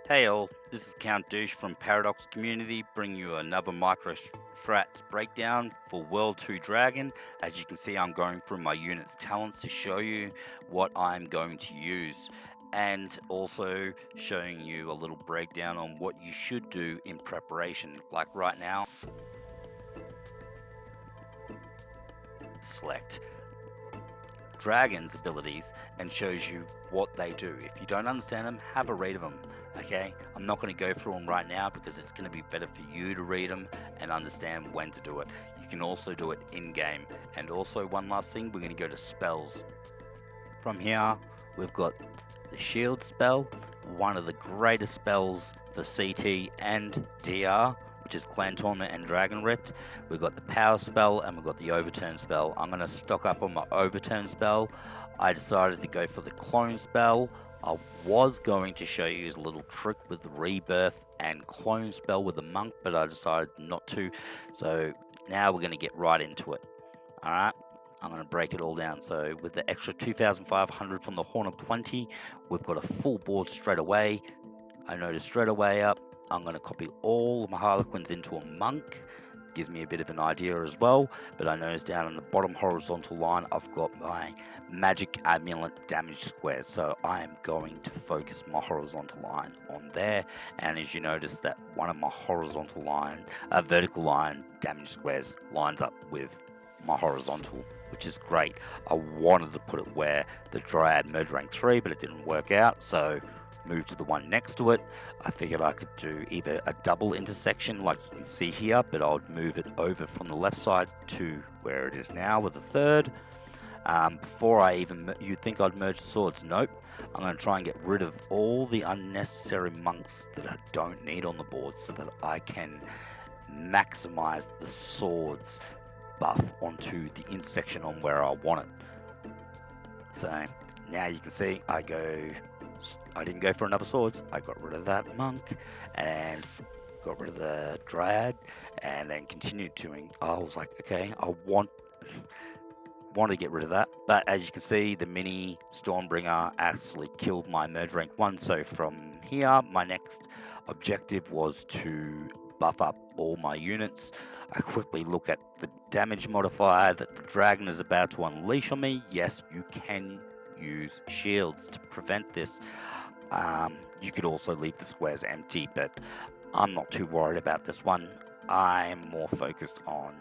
Hey all, this is Count Douche from Paradox Community, bringing you another micro strats breakdown for World 2 Dragon. As you can see, I'm going through my unit's talents to show you what I'm going to use, and also showing you a little breakdown on what you should do in preparation. Like right now, select Dragon's abilities and shows you what they do. If you don't understand them, have a read of them. Okay, I'm not going to go through them right now because it's going to be better for you to read them and understand when to do it. You can also do it in game. And also, one last thing, we're going to go to spells. From here, we've got the shield spell, one of the greatest spells for CT and DR, which is Clan Tournament and Dragon Rift. We've got the power spell and we've got the overturn spell. I'm going to stock up on my overturn spell. I decided to go for the clone spell. I was going to show you a little trick with the rebirth and clone spell with the monk, but I decided not to. So now we're going to get right into it. Alright, I'm going to break it all down. So with the extra 2,500 from the Horn of Plenty, we've got a full board straight away. I noticed straight away up, I'm going to copy all of my Harlequins into a monk. Gives me a bit of an idea as well, but I noticed down in the bottom horizontal line, I've got my magic amulet damage squares. So I am going to focus my horizontal line on there. And as you notice that one of my horizontal line, vertical line damage squares lines up with my horizontal, which is great. I wanted to put it where the Dryad merged rank 3, but it didn't work out, so move to the one next to it. I figured I could do either a double intersection like you can see here, but I would move it over from the left side to where it is now with a third. Before I even, you'd think I'd merge the swords. Nope. I'm going to try and get rid of all the unnecessary monks that I don't need on the board so that I can maximize the swords buff onto the intersection on where I want it. So now you can see I didn't go for another swords. I got rid of that monk and got rid of the Dryad and then continued to. I was like, okay, I want to get rid of that, but as you can see, the mini Stormbringer actually killed my merge rank 1. So from here, my next objective was to buff up all my units. I quickly look at the damage modifier that the dragon is about to unleash on me. Yes, you can use shields to prevent this. You could also leave the squares empty, but I'm not too worried about this one. I'm more focused on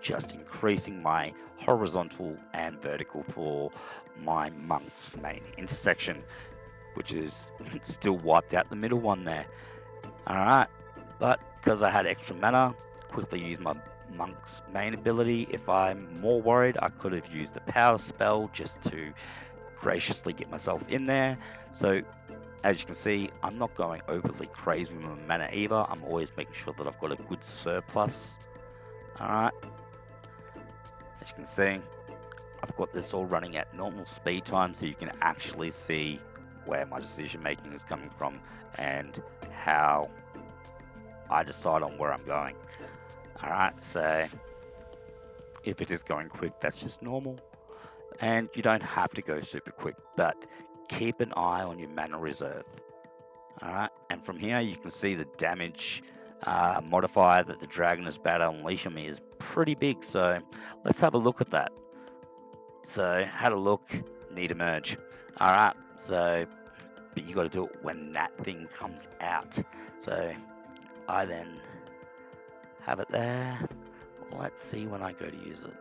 just increasing my horizontal and vertical for my monk's main intersection, which is still wiped out the middle one there. Alright, but because I had extra mana, quickly used my monk's main ability. If I'm more worried, I could have used the power spell just to graciously get myself in there. So as you can see, I'm not going overly crazy with my mana either. I'm always making sure that I've got a good surplus. Alright, as you can see, I've got this all running at normal speed time, so you can actually see where my decision making is coming from and how I decide on where I'm going. Alright, so if it is going quick, that's just normal. And you don't have to go super quick, but keep an eye on your mana reserve. Alright, and from here you can see the damage modifier that the dragon is about to unleash on me is pretty big, so let's have a look at that. So, had a look, need a merge. Alright, so, but you got to do it when that thing comes out. So, I then have it there. Let's see when I go to use it.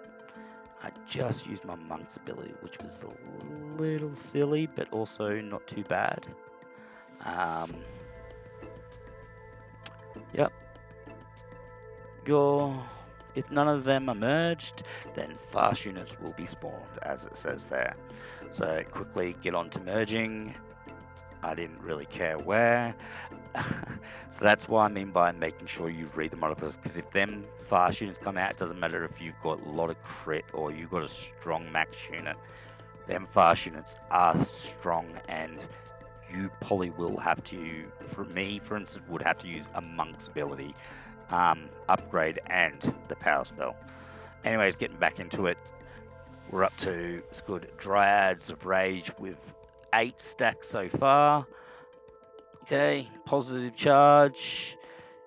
I just used my monk's ability, which was a little silly, but also not too bad. Yep. If none of them are merged, then fast units will be spawned, as it says there. So quickly get on to merging. I didn't really care where. So that's what I mean by making sure you read the modifiers, because if them fast units come out, it doesn't matter if you've got a lot of crit or you've got a strong max unit. Them fast units are strong, and you probably will have to, for me for instance, would have to use a monk's ability, upgrade and the power spell. Anyways, getting back into it, we're up to, it's good, Dryads of Rage with 8 stacks so far. Okay, positive charge.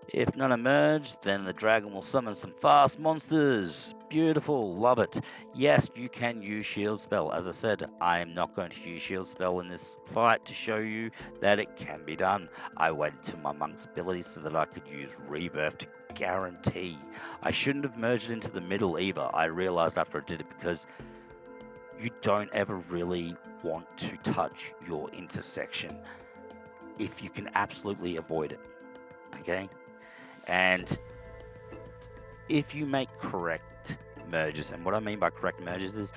If none emerge, then the dragon will summon some fast monsters. Beautiful, love it. Yes, you can use shield spell. As I said, I am not going to use shield spell in this fight to show you that it can be done. I waited to my monk's ability so that I could use rebirth to guarantee. I shouldn't have merged it into the middle either. I realized after I did it because you don't ever really want to touch your intersection if you can absolutely avoid it. Okay? And if you make correct merges, and what I mean by correct merges is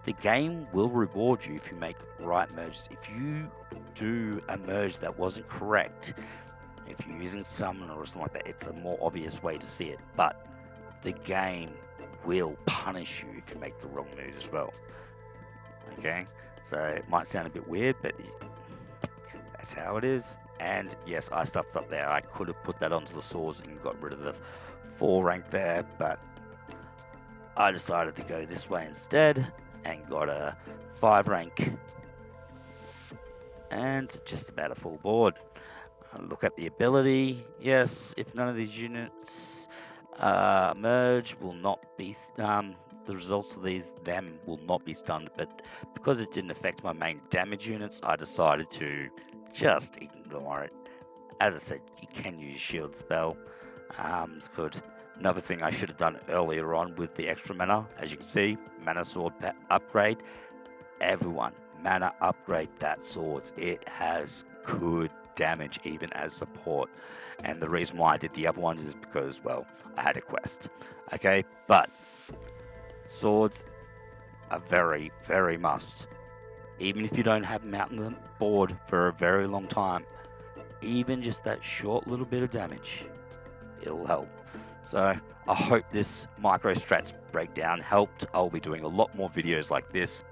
the game will reward you if you make right merges. If you do a merge that wasn't correct, if you're using summon or something like that, it's a more obvious way to see it. But the game will punish you if you make the wrong moves as well. Okay, so it might sound a bit weird, but that's how it is. And yes, I stuffed up there. I could have put that onto the swords and got rid of the 4 rank there, but I decided to go this way instead and got a 5 rank and just about a full board. Look at the ability. Yes, if none of these units merge, will not be the results of them will not be stunned, but because it didn't affect my main damage units, I decided to just ignore it. As I said, you can use shield spell. It's good. Another thing I should have done earlier on with the extra mana, as you can see, mana sword upgrade. Everyone, mana upgrade that swords. It has good damage even as support. And the reason why I did the other ones is because, well, I had a quest. Okay, but swords are very, very must. Even if you don't have them out on the board for a very long time, even just that short little bit of damage, it'll help. So I hope this micro strats breakdown helped. I'll be doing a lot more videos like this.